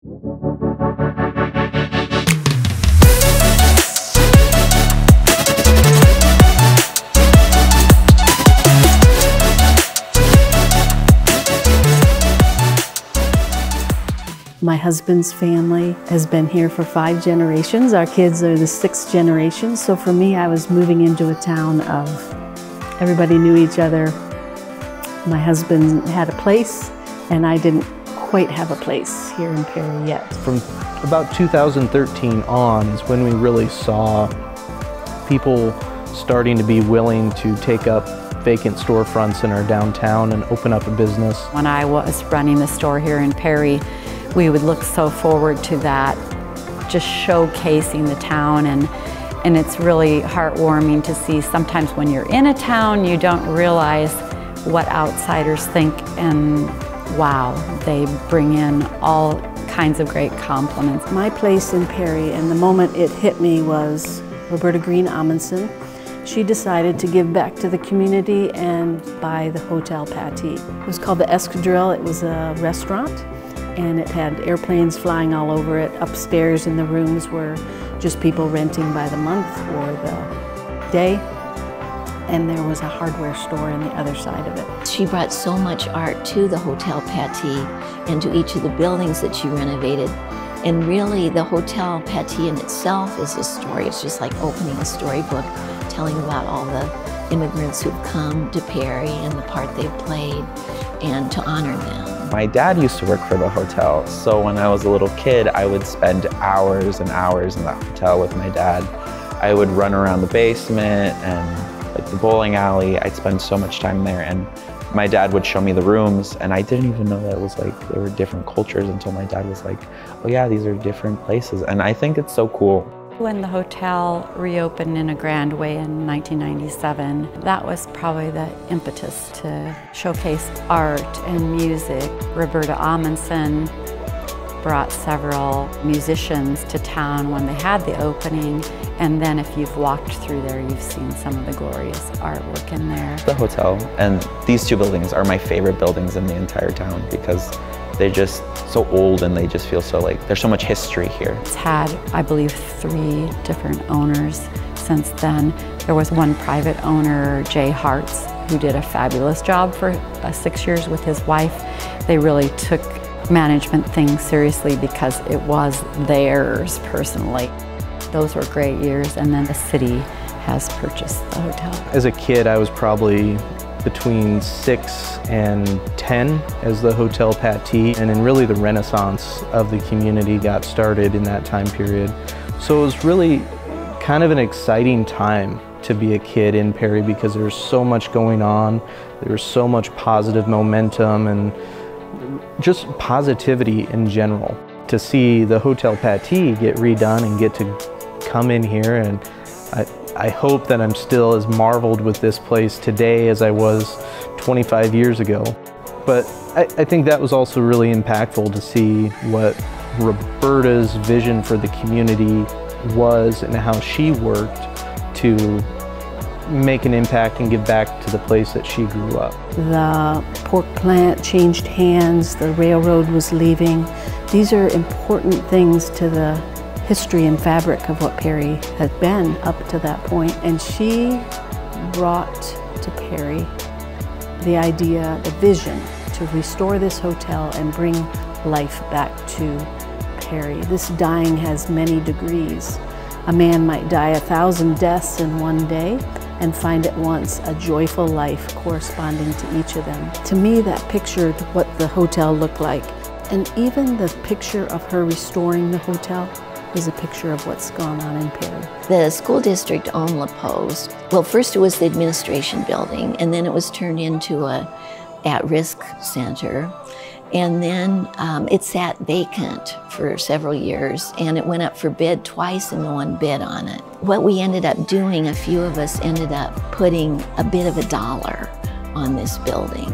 My husband's family has been here for 5 generations. Our kids are the 6th generation. So for me, I was moving into a town of everybody knew each other. My husband had a place, and I didn't quite have a place here in Perry yet. From about 2013 on is when we really saw people starting to be willing to take up vacant storefronts in our downtown and open up a business. When I was running the store here in Perry, we would look so forward to that, just showcasing the town, and it's really heartwarming to see sometimes when you're in a town you don't realize what outsiders think, and wow, they bring in all kinds of great compliments. My place in Perry, and the moment it hit me, was Roberta Green Amundsen. She decided to give back to the community and buy the Hotel Pattee. It was called the Escadrille. It was a restaurant, and it had airplanes flying all over it. Upstairs in the rooms were just people renting by the month or the day. And there was a hardware store on the other side of it. She brought so much art to the Hotel Pattee and to each of the buildings that she renovated. And really, the Hotel Pattee in itself is a story. It's just like opening a storybook, telling about all the immigrants who've come to Perry and the part they've played, and to honor them. My dad used to work for the hotel, so when I was a little kid, I would spend hours and hours in that hotel with my dad. I would run around the basement and like the bowling alley. I'd spend so much time there, and my dad would show me the rooms, and I didn't even know that it was like there were different cultures until my dad was like, oh yeah, these are different places. And I think it's so cool. When the hotel reopened in a grand way in 1997, that was probably the impetus to showcase art and music. Roberta Amundsen brought several musicians to town when they had the opening, and then if you've walked through there, you've seen some of the glorious artwork in there. The hotel and these 2 buildings are my favorite buildings in the entire town because they're just so old and they just feel so like there's so much history here. It's had, I believe, 3 different owners since then. There was one private owner, Jay Hartz, who did a fabulous job for 6 years with his wife. They really took management things seriously because it was theirs personally. Those were great years, and then the city has purchased the hotel. As a kid, I was probably between 6 and 10 as the Hotel Pattee, and then really the renaissance of the community got started in that time period. So it was really kind of an exciting time to be a kid in Perry because there was so much going on. There was so much positive momentum and just positivity in general. To see the Hotel Pattee get redone and get to come in here, and I hope that I'm still as marveled with this place today as I was 25 years ago. But I think that was also really impactful to see what Roberta's vision for the community was and how she worked to make an impact and give back to the place that she grew up. The pork plant changed hands, the railroad was leaving. These are important things to the history and fabric of what Perry had been up to that point. And she brought to Perry the idea, the vision to restore this hotel and bring life back to Perry. This dying has many degrees. A man might die 1,000 deaths in one day and find at once a joyful life corresponding to each of them. To me, that pictured what the hotel looked like. And even the picture of her restoring the hotel is a picture of what's gone on in Perry. The school district owned La Pose. Well, first it was the administration building, and then it was turned into a at-risk center. And then it sat vacant for several years, and it went up for bid twice and no one bid on it. What we ended up doing, a few of us ended up putting a bit of $1 on this building.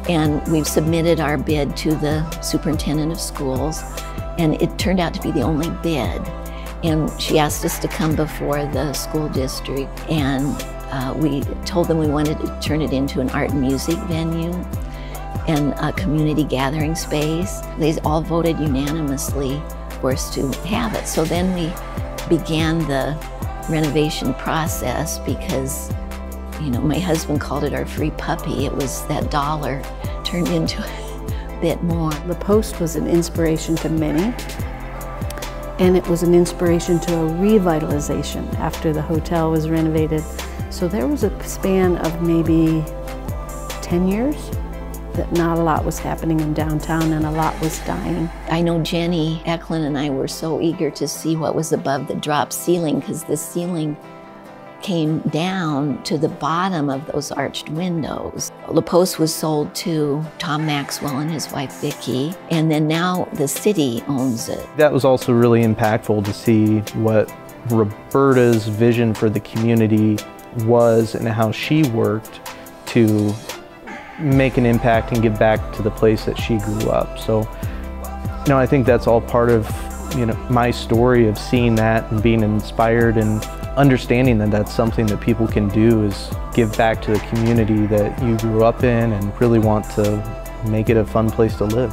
And we've submitted our bid to the superintendent of schools, and it turned out to be the only bid. And she asked us to come before the school district, and we told them we wanted to turn it into an art and music venue. and a community gathering space. They all voted unanimously for us to have it. So then we began the renovation process because, you know, my husband called it our free puppy. It was that dollar turned into a bit more. The Post was an inspiration to many, and it was an inspiration to a revitalization after the hotel was renovated. So there was a span of maybe 10 years that not a lot was happening in downtown and a lot was dying. I know Jenny Eklund and I were so eager to see what was above the drop ceiling, because the ceiling came down to the bottom of those arched windows. Le Post was sold to Tom Maxwell and his wife Vicki, and then now the city owns it. That was also really impactful to see what Roberta's vision for the community was and how she worked to make an impact and give back to the place that she grew up. So, you know, I think that's all part of, you know, my story of seeing that and being inspired and understanding that that's something that people can do, is give back to the community that you grew up in and really want to make it a fun place to live.